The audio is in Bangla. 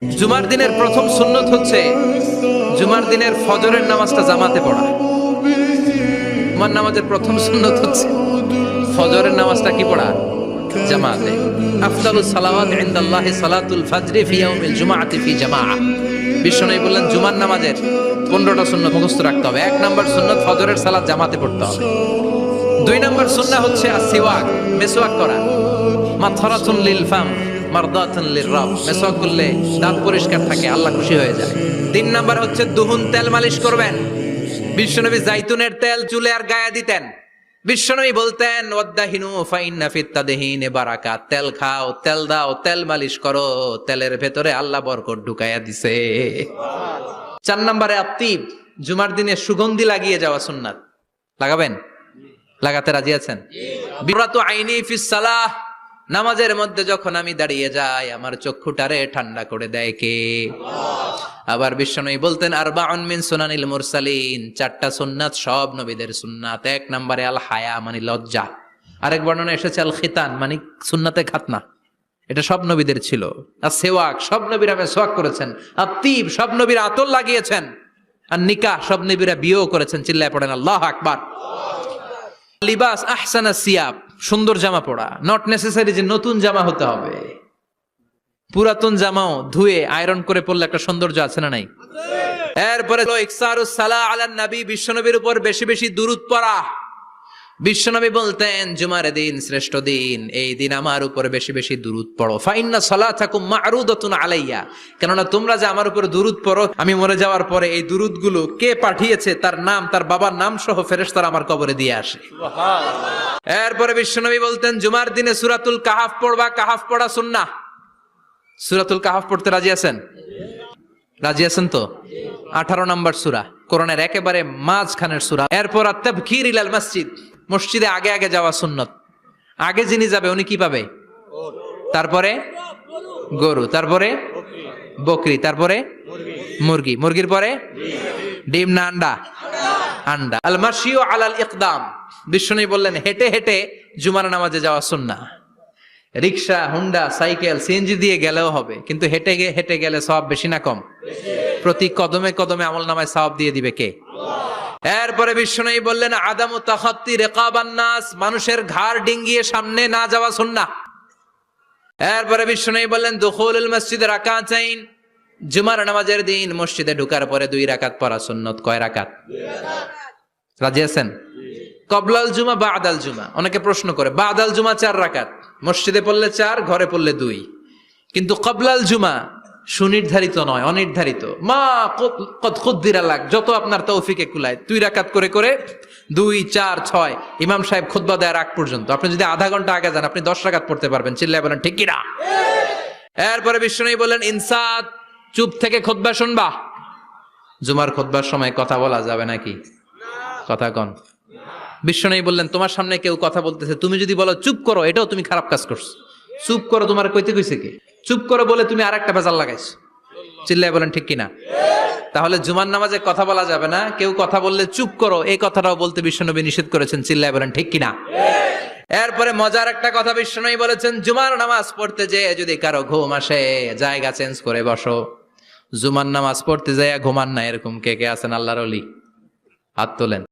জুমার দিনের প্রথম সুন্নত হচ্ছে জুমার দিনের ফজরের নামাজটা জামাতে পড়া। জুমার নামাজের প্রথম সুন্নত হচ্ছে ফজরের নামাজটা কি পড়া? জামাতে। আফদালুস সালাওয়াত ইনদাল্লাহি সালাতুল ফজরি ফি ইয়াউমিল জুমআতি ফি জামাআহ। বিশ্বনবী বললেন জুমার নামাজের 15টা সুন্নত মুখস্থ রাখতে হবে। 1 নাম্বার সুন্নত ফজরের সালাত জামাতে পড়তে হবে। 2 নাম্বার সুন্নাহ হচ্ছে আসওয়াক, মেসওয়াক করা। মাথরাতুন লিল ফাম মারদাতুন লিররাব, মেসওয়াক করলে দাঁত পরিষ্কার থাকে, আল্লাহ খুশি হয়ে যায়। 3 নাম্বার হচ্ছে দুহুন, তেল মালিশ করবেন। বিশ্বনবী জাইতুনের তেল চুলে আর গায়ে দিতেন। বিশ্বনবী বলতেন ওয়াদাহিনু ফাইন্না ফিত তাদহিনে বারাকাত, তেল খাও, তেল দাও, তেল মালিশ করো, তেলের ভেতরে আল্লাহ বরকত ঢুকাইয়া দিছে। 4 নম্বরে আত্তিব, জুমার দিনে সুগন্ধি লাগিয়ে যাওয়া সুন্নাত। লাগাবেন? লাগাতে রাজি আছেন? বিরাতু আইনি ফিস সালাহ, নামাজের মধ্যে যখন আমি দাঁড়িয়ে যাই আমার চক্ষুটারে ঠান্ডা করে দেয় কে? আবার বিশ্বনবী বলতেন আরবাউন মিন সুনানিল মুরসালিন, 4টা সুন্নাত সব নবীদের সুন্নাত। 1 নম্বরে আল হায়া মানে লজ্জা। আরেক বর্ণনা এসেছে আল খিতান মানে সুন্নাতে খাতনা, এটা সব নবীদের ছিল। আর সেওয়াক, সব নবীরা মেসওয়াক করেছেন। আর তিব, সব নবীরা আতর লাগিয়েছেন। আর নিকাহ, সব নবীরা বিয়েও করেছেন। চিল্লায় পড়েন আল্লাহু আকবার। লিবাস আহসানা সিয়াব, সুন্দর জামা পড়া। নট নেসেসারি যে নতুন জামা হতে হবে, পুরাতন জামাও ধুয়ে আয়রন করে পরলে একটা সৌন্দর্য আছে না নাই? এরপরে ইকসারুস সালাহ আলান নবী, বিশ্বনবীর উপর বেশি বেশি দুরূদ পড়া। বিশ্বনবী বলতেন জুমার দিন শ্রেষ্ঠ দিন, এই দিন আমার উপর বেশি বেশি দুরূদ পড়ো। ফাইন্না সালাতাকুম মা'রুদাতুন আলাইয়া, কেননা তোমরা যে আমার উপর দুরূদ পড়ো, আমি মরে যাওয়ার পরে এই দুরূদগুলো কে পাঠিয়েছে তার নাম, তার বাবার নাম সহ ফেরেশতারা আমার কবরে দিয়ে আসে। সুবহানাল্লাহ। এরপরে বিশ্বনবী বলতেন জুমার দিনে সূরাতুল কাহাফ পড়বা। কাহাফ পড়া সুন্নাহ। সূরাতুল কাহাফ পড়তে রাজি আছেন? রাজি আছেন তো? 18 নম্বর সূরা, কোরআনের একেবারে মাঝখানের সূরা। এরপর আত-তাবকির ইলাল মসজিদ, মসজিদে আগে আগে যাওয়া সুন্নত। আগে যিনি যাবে উনি কি পাবে? তারপরে গরু, তারপরে বকরি, তারপরে মুরগি, মুরগির পরে ডিম না আন্ডা? আন্ডা। আল মাশিউ আলাল ইকদাম, বিশ্বনবী বললেন হেঁটে হেঁটে জুমার নামাজে যাওয়া সুন্নাহ। রিকশা, হুন্ডা, সাইকেল, সিএনজি দিয়ে গেলেও হবে, কিন্তু হেঁটে হেঁটে গেলে সওয়াব বেশি না কম? প্রতি কদমে কদমে আমলনামায় সওয়াব দিয়ে দিবে কে? এরপরে বিশ্বনবী বললেন আদামু তাখাত্তি রিকাবান নাস, মানুষের ঘাড় ডিঙ্গিয়ে সামনে না যাওয়া সুন্নাহ। এরপরে বিশ্বনবী বললেন দুখুলুল মসজিদে রাকাতাইন, জুমার নামাজের দিন মসজিদে ঢোকার পরে 2 রাকাত পড়া সুন্নত। কয় রাকাত? 2 রাকাত। রাজি আছেন? কবলাল জুমা বাদাল জুমা, অনেকে প্রশ্ন করে বাদাল জুমা 4 রাকাত, মসজিদে পড়লে 4, ঘরে পড়লে 2। কিন্তু কবলাল জুমা সুনির্ধারিত নয়, অনির্ধারিত। মা কদ কুদ্দিরা লাক, যত আপনার তৌফিকে কুলায় 2 রাকাত করে করে 2, 4, 6 ইমাম সাহেব খুতবা দেওয়ার আগ পর্যন্ত। আপনি যদি আধা ঘন্টা আগে যান আপনি 10 রাকাত পড়তে পারবেন। চিল্লায় বলেন ঠিক কি না? এরপরে বিশ্বনবী বলেন ইনসাত, চুপ থেকে খুতবা শুনবা। জুমার খুতবার সময় কথা বলা যাবে নাকি? কথা কন। বিশ্বনবী বললেন তোমার সামনে কেউ কথা বলতেছে, তুমি যদি বলো চুপ করো, এটাও তুমি খারাপ কাজ করছো। চুপ করো তোমার কইতে কইছে কে? চুপ করো বলে তুমি আরেকটা ভেজাল লাগাইছো। চিল্লায় বলেন ঠিক কিনা? তাহলে জুমার নামাজে কথা বলা যাবে না। কেউ কথা বললে চুপ করো, এই কথাটাও বলতে বিশ্বনবী নিষেধ করেছেন। চিল্লায় বলেন ঠিক কিনা? এরপরে মজার একটা কথা বিশ্বনবী বলেছেন, জুমার নামাজ পড়তে যেয়ে যদি কারো ঘুম আসে জায়গা চেঞ্জ করে বসো। জুমার নামাজ পড়তে যায় ঘুমান না, এরকম কে কে আছেন আল্লাহর ওলি? হাত তোলেন।